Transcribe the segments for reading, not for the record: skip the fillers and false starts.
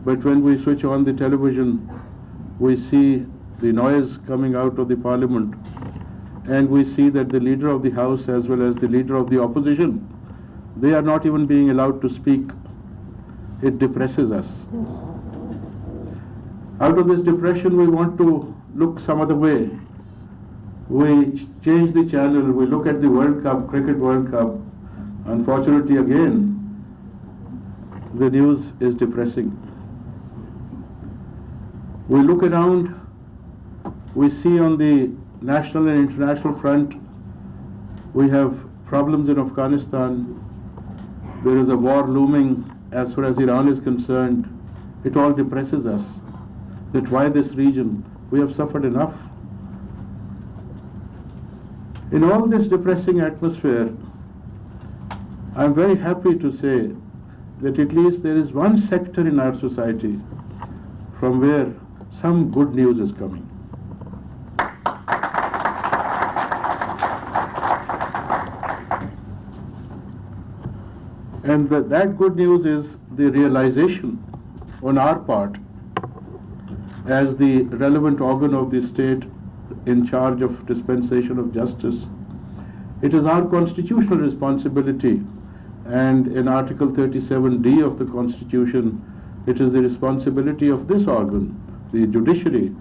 But when we switch on the television, we see the noise coming out of the parliament, and we see that the leader of the house as well as the leader of the opposition, they are not even being allowed to speak. It depresses us. Out of this depression, we want to look some other way. We change the channel, we look at the World Cup, Cricket World Cup. Unfortunately, again, the news is depressing. We look around, we see on the national and international front, we have problems in Afghanistan. There is a war looming as far as Iran is concerned. It all depresses us. That why this region? We have suffered enough. In all this depressing atmosphere, I'm very happy to say that at least there is one sector in our society from where some good news is coming. And that good news is the realization on our part as the relevant organ of the state in charge of dispensation of justice. It is our constitutional responsibility, and in Article 37D of the Constitution, it is the responsibility of this organ, the judiciary,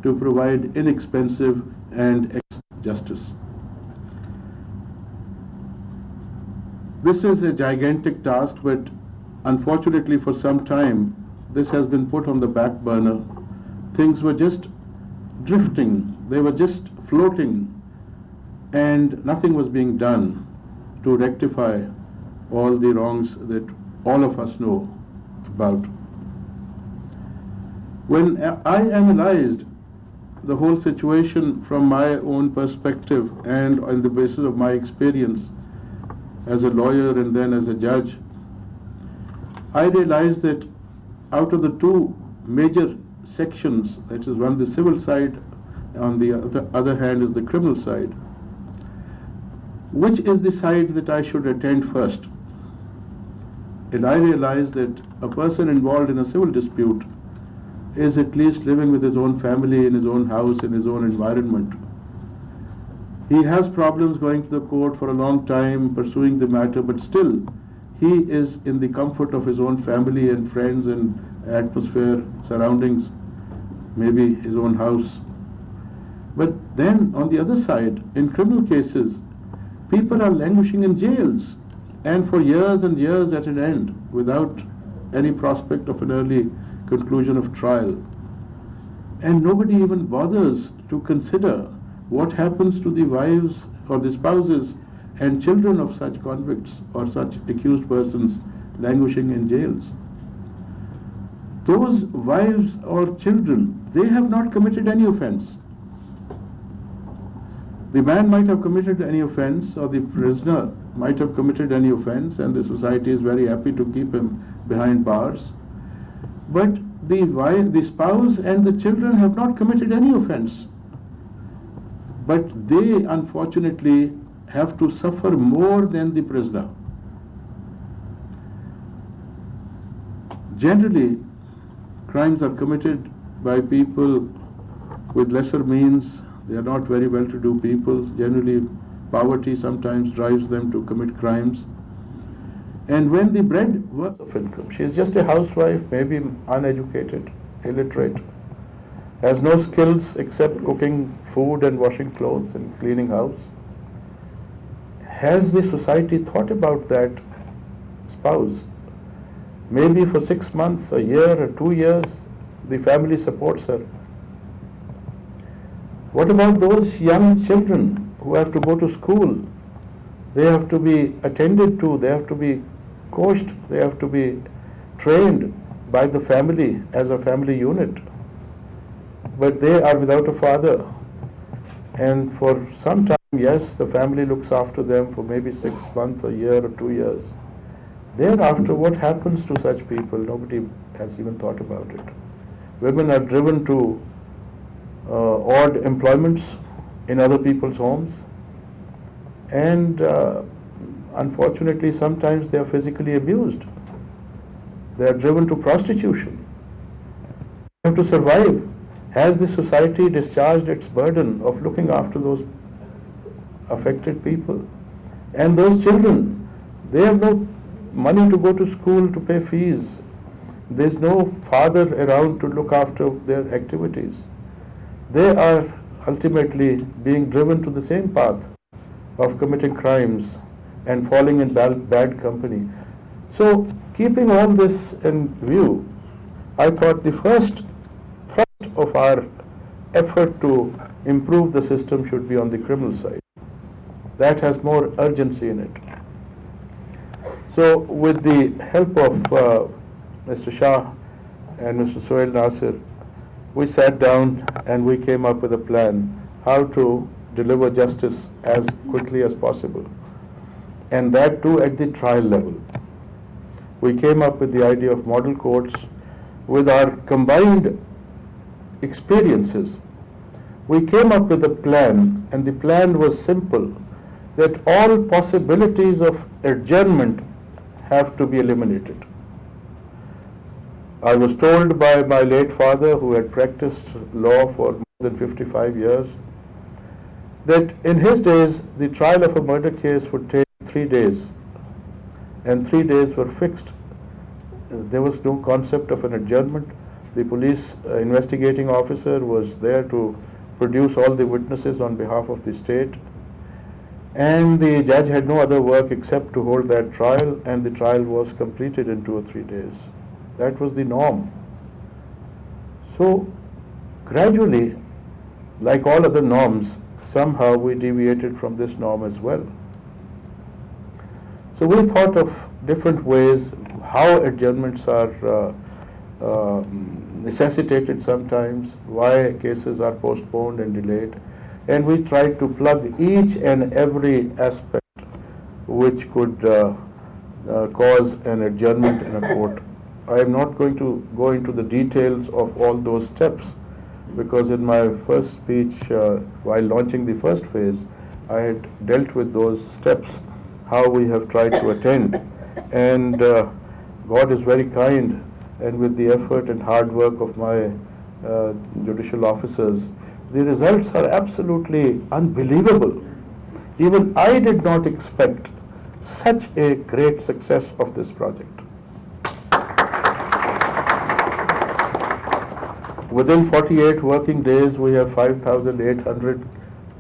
to provide inexpensive and justice. This is a gigantic task, but unfortunately for some time, this has been put on the back burner. Things were just drifting, they were just floating, and nothing was being done to rectify all the wrongs that all of us know about. When I analyzed the whole situation from my own perspective and on the basis of my experience as a lawyer and then as a judge, I realized that out of the two major sections, that is one the civil side, on the other hand is the criminal side, which is the side that I should attend first? And I realized that a person involved in a civil dispute is at least living with his own family, in his own house, in his own environment. He has problems going to the court for a long time, pursuing the matter, but still he is in the comfort of his own family and friends and atmosphere, surroundings, maybe his own house. But then on the other side, in criminal cases, people are languishing in jails and for years and years at an end without any prospect of an early conclusion of trial. And nobody even bothers to consider what happens to the wives or the spouses and children of such convicts or such accused persons languishing in jails. Those wives or children, they have not committed any offense. The man might have committed any offense, or the prisoner might have committed any offense, and the society is very happy to keep him behind bars. But the wife, the spouse and the children have not committed any offense. But they unfortunately have to suffer more than the prisoner. Generally, crimes are committed by people with lesser means. They are not very well-to-do people. Generally, poverty sometimes drives them to commit crimes. And when the breadwinner of income, she is just a housewife, maybe uneducated, illiterate, has no skills except cooking food and washing clothes and cleaning house. Has the society thought about that spouse? Maybe for 6 months, a year or 2 years, the family supports her. What about those young children who have to go to school? They have to be attended to, they have to be coached, they have to be trained by the family as a family unit. But they are without a father. And for some time, yes, the family looks after them for maybe 6 months, a year or 2 years. Thereafter, what happens to such people? Nobody has even thought about it. Women are driven to odd employments in other people's homes, and unfortunately sometimes they are physically abused. They are driven to prostitution. They have to survive. Has the society discharged its burden of looking after those affected people? And those children, they have no money to go to school to pay fees. There's no father around to look after their activities. They are ultimately being driven to the same path of committing crimes and falling in bad company. So, keeping all this in view, I thought the first thrust of our effort to improve the system should be on the criminal side. That has more urgency in it. So, with the help of Mr. Shah and Mr. Sohail Nasir, we sat down and we came up with a plan how to deliver justice as quickly as possible, and that too at the trial level. We came up with the idea of model courts. With our combined experiences, we came up with a plan, and the plan was simple, that all possibilities of adjournment have to be eliminated. I was told by my late father, who had practiced law for more than 55 years, that in his days the trial of a murder case would take 3 days, and 3 days were fixed. There was no concept of an adjournment. The police investigating officer was there to produce all the witnesses on behalf of the state, and the judge had no other work except to hold that trial, and the trial was completed in 2 or 3 days. That was the norm. So gradually, like all other norms, somehow we deviated from this norm as well. So we thought of different ways how adjournments are necessitated sometimes, why cases are postponed and delayed, and we tried to plug each and every aspect which could cause an adjournment in a court. I am not going to go into the details of all those steps, because in my first speech, while launching the first phase, I had dealt with those steps, how we have tried to attend. And God is very kind, and with the effort and hard work of my judicial officers, the results are absolutely unbelievable. Even I did not expect such a great success of this project. Within 48 working days, we have 5,800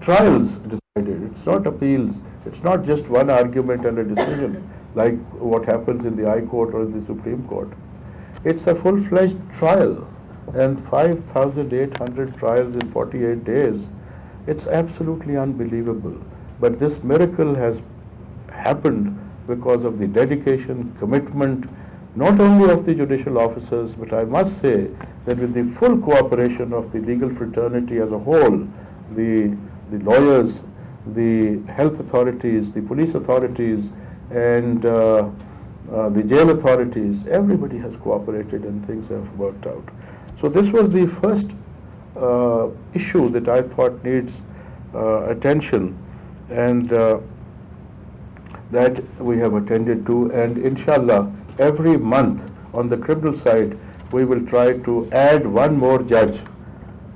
trials decided. It's not appeals. It's not just one argument and a decision like what happens in the High Court or in the Supreme Court. It's a full-fledged trial, and 5,800 trials in 48 days. It's absolutely unbelievable. But this miracle has happened because of the dedication, commitment, not only of the judicial officers, but I must say that with the full cooperation of the legal fraternity as a whole, the lawyers, the health authorities, the police authorities, and the jail authorities, everybody has cooperated and things have worked out. So this was the first issue that I thought needs attention, and that we have attended to, and inshallah every month on the criminal side we will try to add one more judge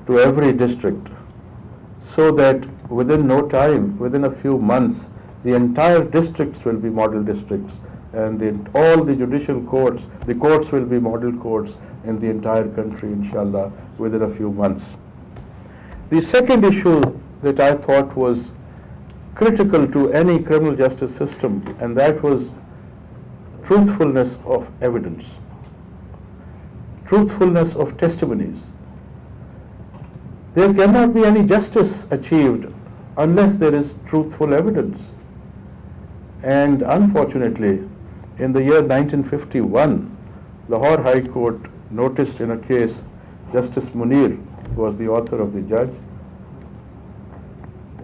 to every district, so that within no time, within a few months, the entire districts will be model districts, and all the judicial courts, the courts will be model courts in the entire country, inshallah, within a few months. The second issue that I thought was critical to any criminal justice system, and that was truthfulness of evidence, truthfulness of testimonies. There cannot be any justice achieved unless there is truthful evidence. And unfortunately, in the year 1951, Lahore High Court noticed in a case, Justice Munir was the author of the judge.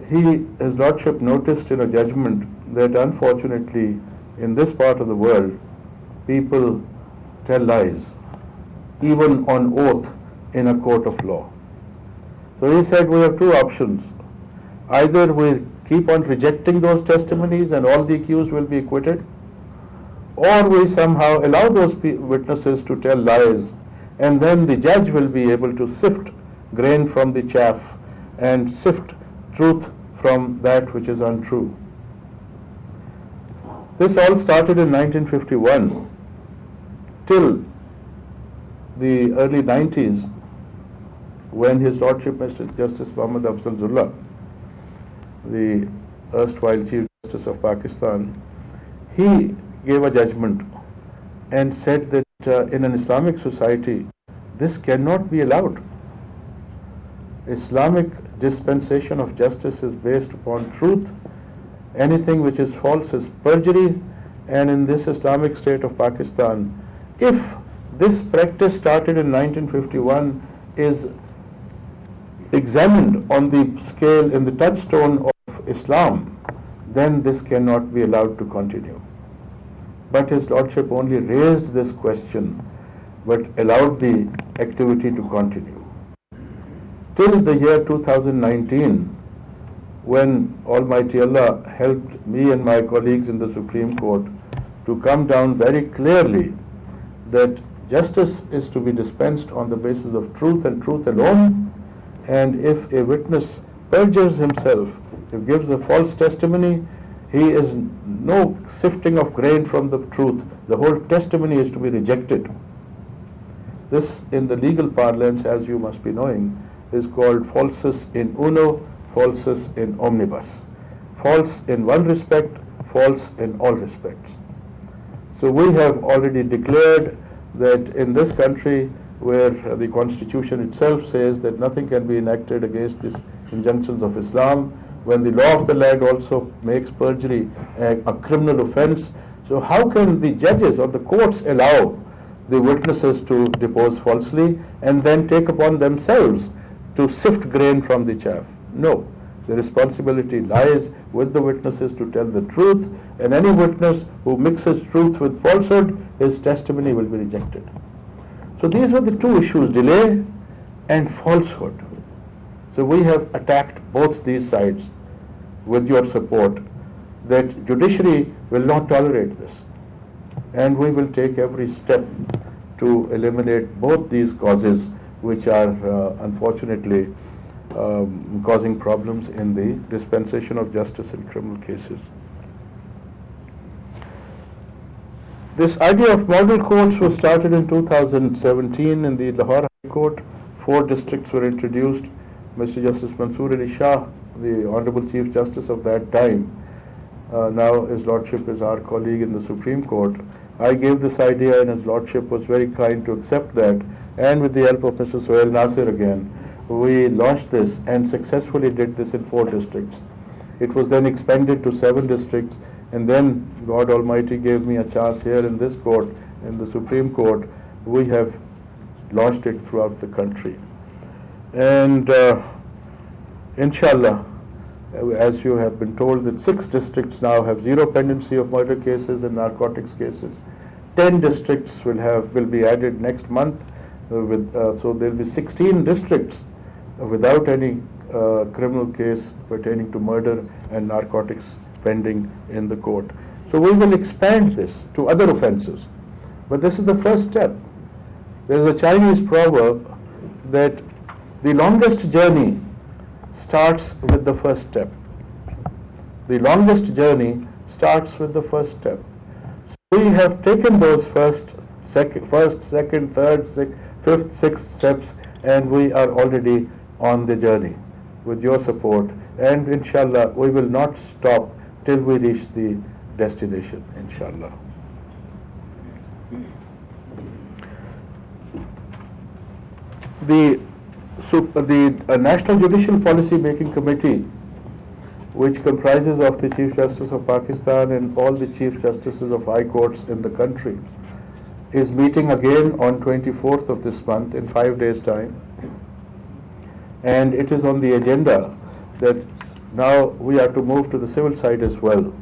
His Lordship noticed in a judgment that unfortunately in this part of the world, people tell lies, even on oath in a court of law. So he said we have two options. Either we keep on rejecting those testimonies and all the accused will be acquitted, or we somehow allow those witnesses to tell lies, and then the judge will be able to sift grain from the chaff and sift truth from that which is untrue. This all started in 1951 till the early 90s, when His Lordship Mr. Justice Muhammad Afzalullah, the erstwhile Chief Justice of Pakistan, he gave a judgment and said that in an Islamic society, this cannot be allowed. Islamic dispensation of justice is based upon truth. Anything which is false is perjury. And in this Islamic state of Pakistan, if this practice started in 1951 is examined on the scale, in the touchstone of Islam, then this cannot be allowed to continue. But His Lordship only raised this question, but allowed the activity to continue. Till the year 2019, when Almighty Allah helped me and my colleagues in the Supreme Court to come down very clearly that justice is to be dispensed on the basis of truth and truth alone, and if a witness perjures himself, if gives a false testimony, he is no sifting of grain from the truth. The whole testimony is to be rejected. This, in the legal parlance, as you must be knowing, is called falsus in uno, falsus in omnibus. False in one respect, false in all respects. So we have already declared that in this country, where the Constitution itself says that nothing can be enacted against these injunctions of Islam, when the law of the land also makes perjury a criminal offense, so how can the judges or the courts allow the witnesses to depose falsely and then take upon themselves to sift grain from the chaff? No. The responsibility lies with the witnesses to tell the truth, and any witness who mixes truth with falsehood, his testimony will be rejected. So these were the two issues, delay and falsehood. So we have attacked both these sides with your support, that judiciary will not tolerate this, and we will take every step to eliminate both these causes which are unfortunately causing problems in the dispensation of justice in criminal cases. This idea of model courts was started in 2017 in the Lahore High Court. 4 districts were introduced. Mr. Justice Mansoor Ali Shah, the Honorable Chief Justice of that time, now His Lordship is our colleague in the Supreme Court. I gave this idea and His Lordship was very kind to accept that, and with the help of Mr. Sohail Nasir again, we launched this and successfully did this in 4 districts. It was then expanded to 7 districts, and then God Almighty gave me a chance here in this court, in the Supreme Court. We have launched it throughout the country. And inshallah, as you have been told, that 6 districts now have zero pendency of murder cases and narcotics cases. 10 districts will be added next month, so there will be 16 districts without any criminal case pertaining to murder and narcotics pending in the court. So we will expand this to other offences. But this is the first step. There is a Chinese proverb that the longest journey starts with the first step. The longest journey starts with the first step. So we have taken those first, second, third, fifth, sixth steps, and we are already on the journey with your support. And inshallah, we will not stop till we reach the destination, inshallah. The National Judicial Policy Making Committee, which comprises of the Chief Justice of Pakistan and all the Chief Justices of High Courts in the country, is meeting again on 24th of this month in 5 days' time. And it is on the agenda that now we are to move to the civil side as well.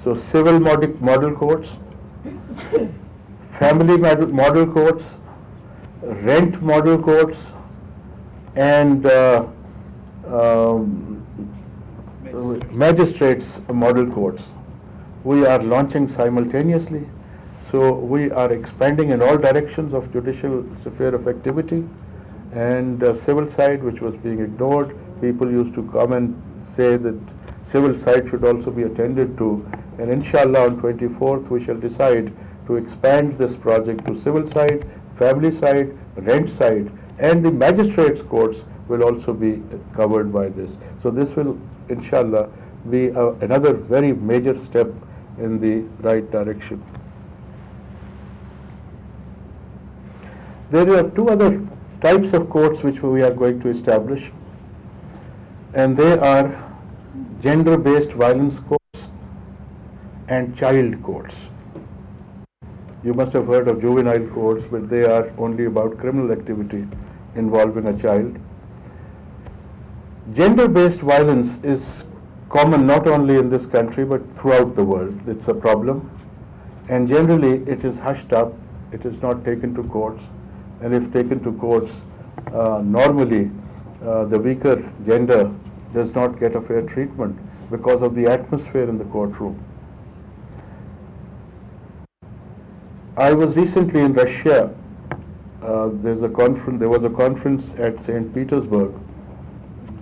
So civil model courts, family model courts, rent model courts, and magistrates model courts. We are launching simultaneously. So we are expanding in all directions of judicial sphere of activity, and civil side, which was being ignored. People used to come and say that civil side should also be attended to, and inshallah on 24th we shall decide to expand this project to civil side, family side, rent side, and the magistrates courts will also be covered by this. So this will inshallah be another very major step in the right direction. There are two other types of courts which we are going to establish, and they are gender-based violence courts and child courts. You must have heard of juvenile courts, but they are only about criminal activity involving a child. Gender-based violence is common not only in this country but throughout the world. It's a problem, and generally it is hushed up. It is not taken to courts, and if taken to courts, normally the weaker gender does not get a fair treatment because of the atmosphere in the courtroom. I was recently in Russia. There was a conference at St. Petersburg.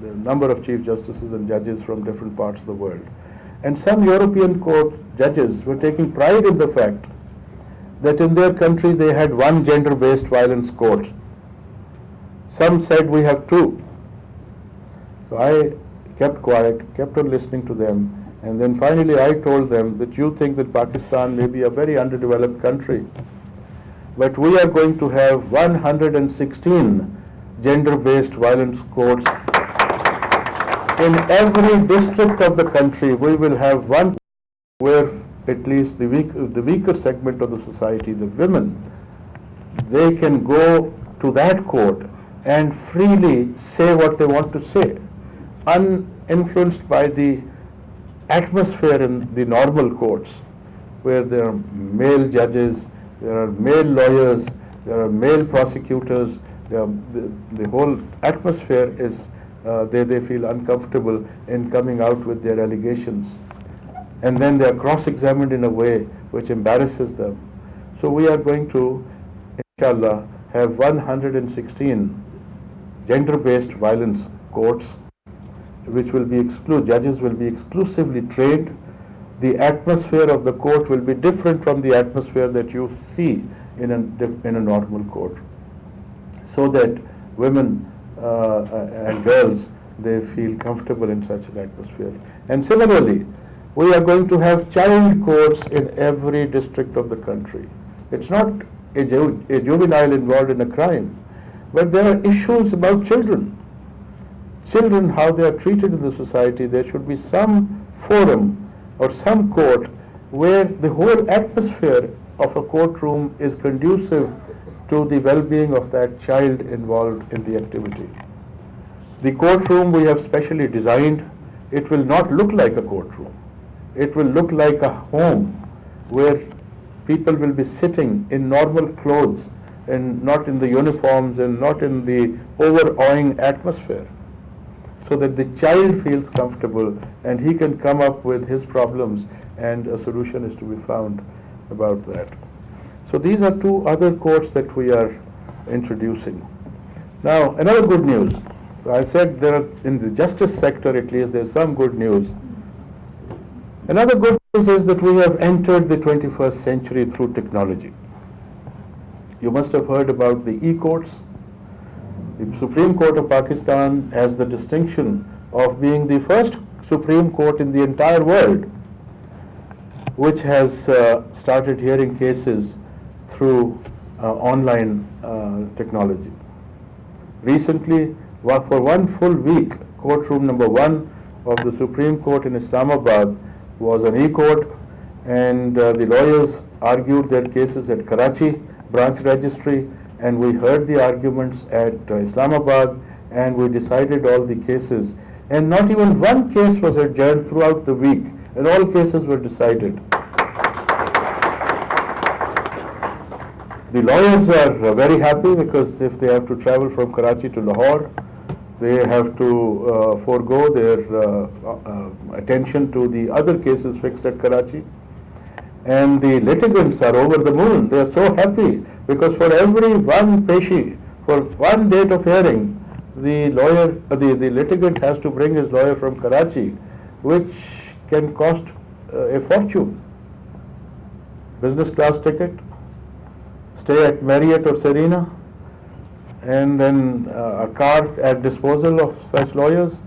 There are a number of chief justices and judges from different parts of the world. And some European court judges were taking pride in the fact that in their country they had one gender-based violence court. Some said we have two. So I kept quiet, kept on listening to them, and then finally I told them that you think that Pakistan may be a very underdeveloped country, but we are going to have 116 gender-based violence courts. In every district of the country, we will have one where at least the weaker segment of the society, the women, they can go to that court and freely say what they want to say, uninfluenced by the atmosphere in the normal courts, where there are male judges, there are male lawyers, there are male prosecutors. The whole atmosphere is, they feel uncomfortable in coming out with their allegations. And then they are cross-examined in a way which embarrasses them. So we are going to, inshallah, have 116 gender-based violence courts, which will be judges will be exclusively trained. The atmosphere of the court will be different from the atmosphere that you see in a normal court, so that women and girls, they feel comfortable in such an atmosphere. And similarly, we are going to have child courts in every district of the country. It's not a juvenile involved in a crime, but there are issues about children. Children, how they are treated in the society. There should be some forum or some court where the whole atmosphere of a courtroom is conducive to the well-being of that child involved in the activity. The courtroom we have specially designed. It will not look like a courtroom. It will look like a home where people will be sitting in normal clothes and not in the uniforms and not in the overawing atmosphere, so that the child feels comfortable and he can come up with his problems and a solution is to be found about that. So these are two other courts that we are introducing. Now, another good news. So I said there are, in the justice sector at least, there's some good news. Another good news is that we have entered the 21st century through technology. You must have heard about the e-courts. The Supreme Court of Pakistan has the distinction of being the first Supreme Court in the entire world which has started hearing cases through online technology. Recently, for one full week, courtroom number 1 of the Supreme Court in Islamabad was an e-court, and the lawyers argued their cases at Karachi branch registry, and we heard the arguments at Islamabad, and we decided all the cases, and not even one case was adjourned throughout the week, and all cases were decided. The lawyers are very happy because if they have to travel from Karachi to Lahore, they have to forego their attention to the other cases fixed at Karachi. And the litigants are over the moon. They are so happy because for every one peshi, for one date of hearing, the lawyer, the litigant has to bring his lawyer from Karachi, which can cost a fortune. Business class ticket, stay at Marriott or Serena, and then a car at disposal of such lawyers,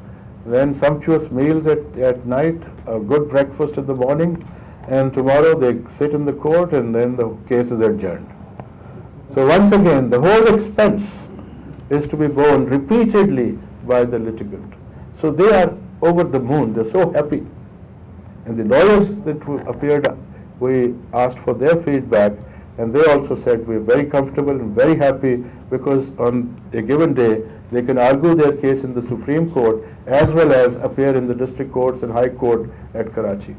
then sumptuous meals at night, a good breakfast in the morning, and tomorrow they sit in the court and then the case is adjourned. So once again, the whole expense is to be borne repeatedly by the litigant. So they are over the moon, they're so happy. And the lawyers that appeared, we asked for their feedback, and they also said we're very comfortable and very happy because on a given day they can argue their case in the Supreme Court as well as appear in the district courts and High Court at Karachi.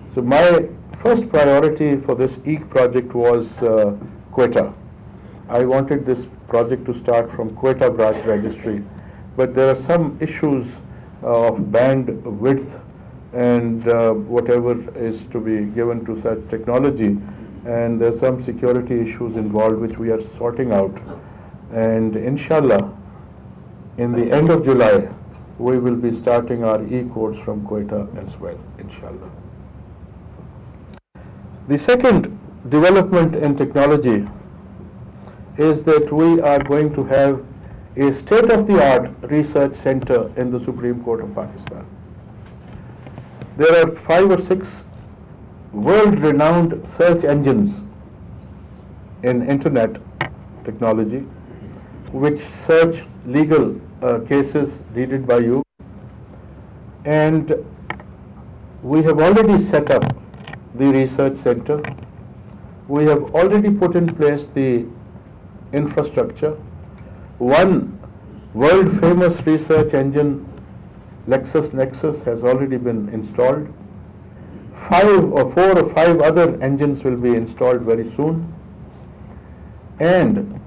So my first priority for this EEC project was Quetta. I wanted this project to start from Quetta branch registry, but there are some issues of band width and whatever is to be given to such technology, and there's some security issues involved which we are sorting out, and inshallah in the end of July we will be starting our e-course from Quetta as well, inshallah. The second development in technology is that we are going to have a state-of-the-art research center in the Supreme Court of Pakistan. There are 5 or 6 world-renowned search engines in internet technology which search legal cases needed by you, and we have already set up the research center. We have already put in place the infrastructure. One world-famous research engine, LexisNexis, has already been installed. 4 or 5 other engines will be installed very soon. And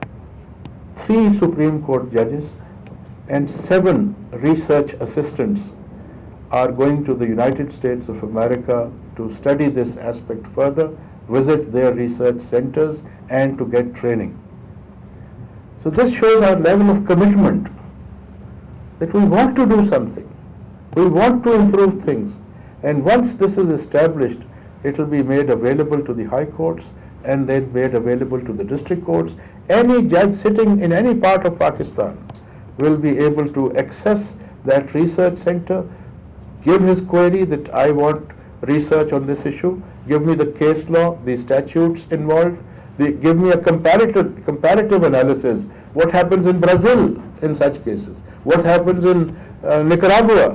3 Supreme Court judges and 7 research assistants are going to the United States of America to study this aspect further, visit their research centers, and to get training. So this shows our level of commitment that we want to do something. We want to improve things. And once this is established, it will be made available to the high courts and then made available to the district courts. Any judge sitting in any part of Pakistan will be able to access that research center, give his query that I want research on this issue, give me the case law, the statutes involved, give me a comparative analysis. What happens in Brazil in such cases? What happens in Nicaragua?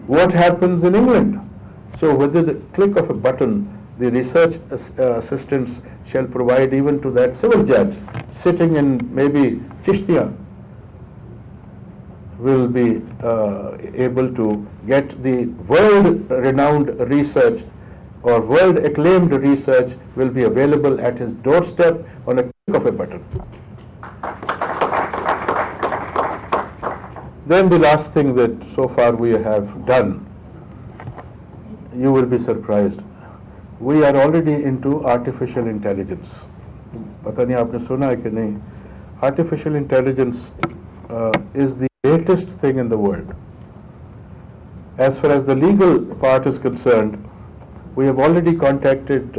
What happens in England? So with the click of a button, the research assistants shall provide even to that civil judge sitting in maybe Chechnya will be able to get the world-renowned research or world-acclaimed research will be available at his doorstep on a click of a button. Then the last thing that so far we have done, you will be surprised. We are already into artificial intelligence. पता नहीं आपने सुना है कि नहीं? Artificial intelligence is the latest thing in the world. As far as the legal part is concerned, we have already contacted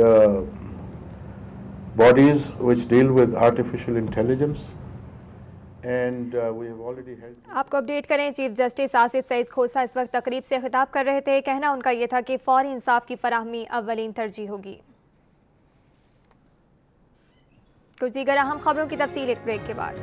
bodies which deal with artificial intelligence. And we have already held. आपको update करें, chief justice Asif Saeed खोसा इस वक्त तकरीब से खिताब कर रहे थे। कहना उनका ये था कि फौरी इंसाफ की फराहमी अव्वलीन तरजीह होगी। कुछ दीगर अहम खबरों की तफसील एक ब्रेक के बाद।